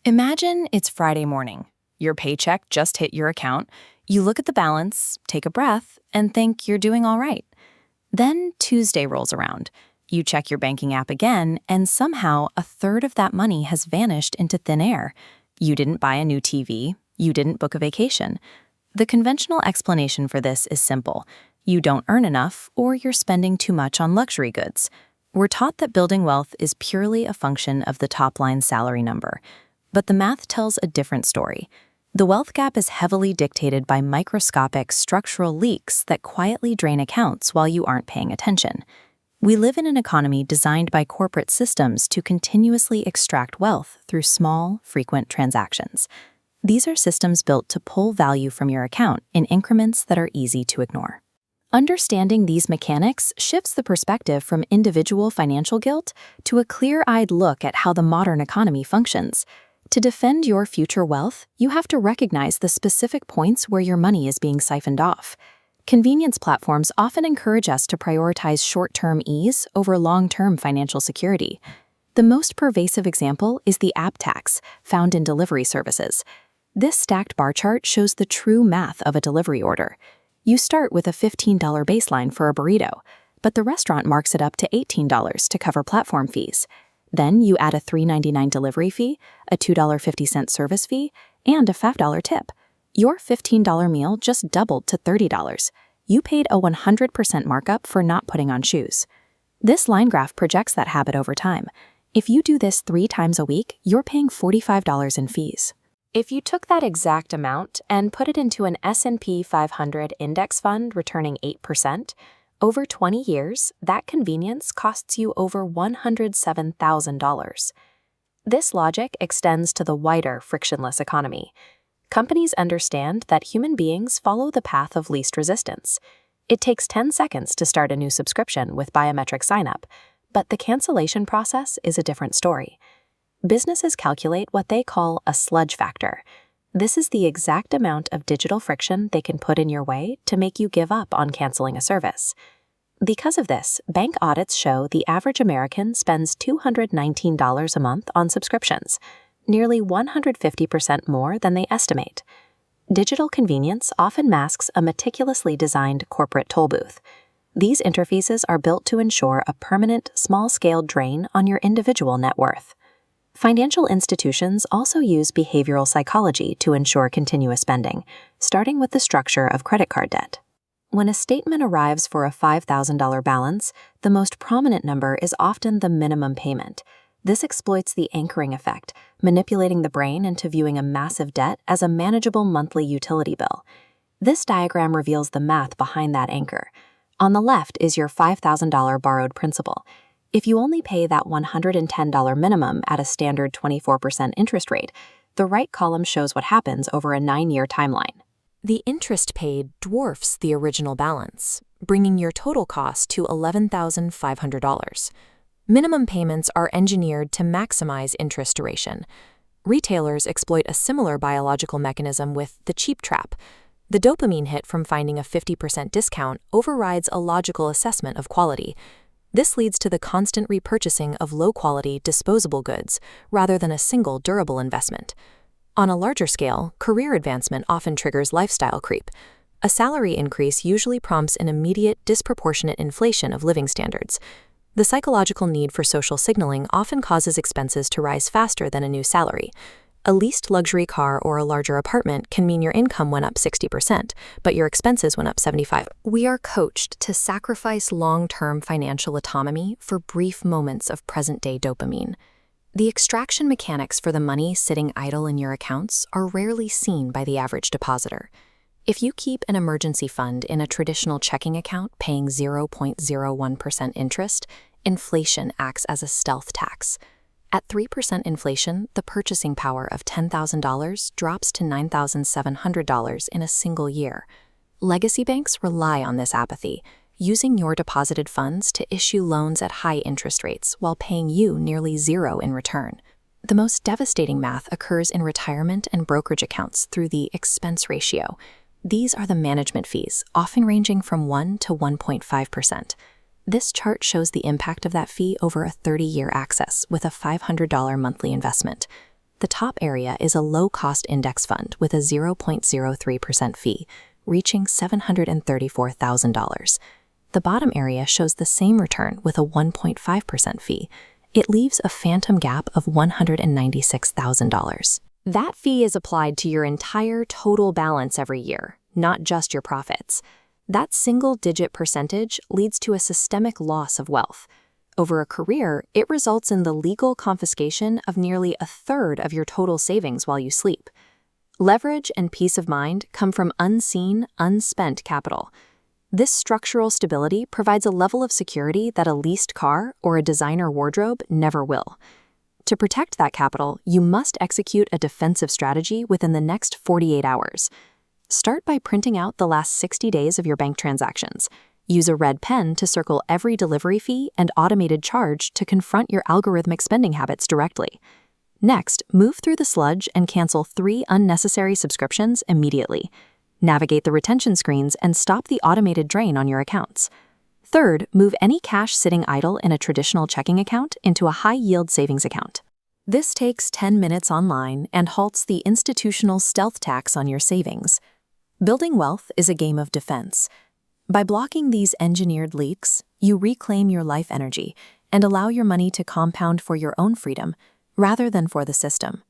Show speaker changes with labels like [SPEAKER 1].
[SPEAKER 1] Imagine it's Friday morning. Your paycheck just hit your account. You look at the balance, take a breath, and think you're doing all right. Then Tuesday rolls around. You check your banking app again, and somehow a third of that money has vanished into thin air. You didn't buy a new TV. You didn't book a vacation. The conventional explanation for this is simple. You don't earn enough, or you're spending too much on luxury goods. We're taught that building wealth is purely a function of the top-line salary number. But the math tells a different story. The wealth gap is heavily dictated by microscopic structural leaks that quietly drain accounts while you aren't paying attention. We live in an economy designed by corporate systems to continuously extract wealth through small, frequent transactions. These are systems built to pull value from your account in increments that are easy to ignore. Understanding these mechanics shifts the perspective from individual financial guilt to a clear-eyed look at how the modern economy functions. To defend your future wealth, you have to recognize the specific points where your money is being siphoned off. Convenience platforms often encourage us to prioritize short-term ease over long-term financial security. The most pervasive example is the app tax, found in delivery services. This stacked bar chart shows the true math of a delivery order. You start with a $15 baseline for a burrito, but the restaurant marks it up to $18 to cover platform fees. Then you add a $3.99 delivery fee, a $2.50 service fee, and a $5 tip. Your $15 meal just doubled to $30. You paid a 100% markup for not putting on shoes. This line graph projects that habit over time. If you do this 3 times a week, you're paying $45 in fees. If you took that exact amount and put it into an S&P 500 index fund returning 8%, over 20 years, that convenience costs you over $107,000. This logic extends to the wider frictionless economy. Companies understand that human beings follow the path of least resistance. It takes 10 seconds to start a new subscription with biometric sign-up, but the cancellation process is a different story. Businesses calculate what they call a sludge factor. This is the exact amount of digital friction they can put in your way to make you give up on canceling a service. Because of this, bank audits show the average American spends $219 a month on subscriptions, nearly 150% more than they estimate. Digital convenience often masks a meticulously designed corporate toll booth. These interfaces are built to ensure a permanent, small-scale drain on your individual net worth. Financial institutions also use behavioral psychology to ensure continuous spending, starting with the structure of credit card debt. When a statement arrives for a $5,000 balance, the most prominent number is often the minimum payment. This exploits the anchoring effect, manipulating the brain into viewing a massive debt as a manageable monthly utility bill. This diagram reveals the math behind that anchor. On the left is your $5,000 borrowed principal. If you only pay that $110 minimum at a standard 24% interest rate, the right column shows what happens over a 9-year timeline.
[SPEAKER 2] The interest paid dwarfs the original balance, bringing your total cost to $11,500. Minimum payments are engineered to maximize interest duration. Retailers exploit a similar biological mechanism with the cheap trap. The dopamine hit from finding a 50% discount overrides a logical assessment of quality. This leads to the constant repurchasing of low-quality, disposable goods rather than a single durable investment. On a larger scale, career advancement often triggers lifestyle creep. A salary increase usually prompts an immediate, disproportionate inflation of living standards. The psychological need for social signaling often causes expenses to rise faster than a new salary. A leased luxury car or a larger apartment can mean your income went up 60%, but your expenses went up 75%. We are coached to sacrifice long-term financial autonomy for brief moments of present-day dopamine. The extraction mechanics for the money sitting idle in your accounts are rarely seen by the average depositor. If you keep an emergency fund in a traditional checking account paying 0.01% interest, inflation acts as a stealth tax. At 3% inflation, the purchasing power of $10,000 drops to $9,700 in a single year. Legacy banks rely on this apathy, using your deposited funds to issue loans at high interest rates while paying you nearly zero in return. The most devastating math occurs in retirement and brokerage accounts through the expense ratio. These are the management fees, often ranging from 1 to 1.5%. This chart shows the impact of that fee over a 30-year axis with a $500 monthly investment. The top area is a low-cost index fund with a 0.03% fee, reaching $734,000. The bottom area shows the same return with a 1.5% fee. It leaves a phantom gap of $196,000. That fee is applied to your entire total balance every year, not just your profits. That single-digit percentage leads to a systemic loss of wealth. Over a career, it results in the legal confiscation of nearly a third of your total savings while you sleep. Leverage and peace of mind come from unseen, unspent capital. This structural stability provides a level of security that a leased car or a designer wardrobe never will. To protect that capital, you must execute a defensive strategy within the next 48 hours. Start by printing out the last 60 days of your bank transactions. Use a red pen to circle every delivery fee and automated charge to confront your algorithmic spending habits directly. Next, move through the sludge and cancel 3 unnecessary subscriptions immediately. Navigate the retention screens and stop the automated drain on your accounts. Third, move any cash sitting idle in a traditional checking account into a high-yield savings account. This takes 10 minutes online and halts the institutional stealth tax on your savings. Building wealth is a game of defense. By blocking these engineered leaks, you reclaim your life energy and allow your money to compound for your own freedom rather than for the system.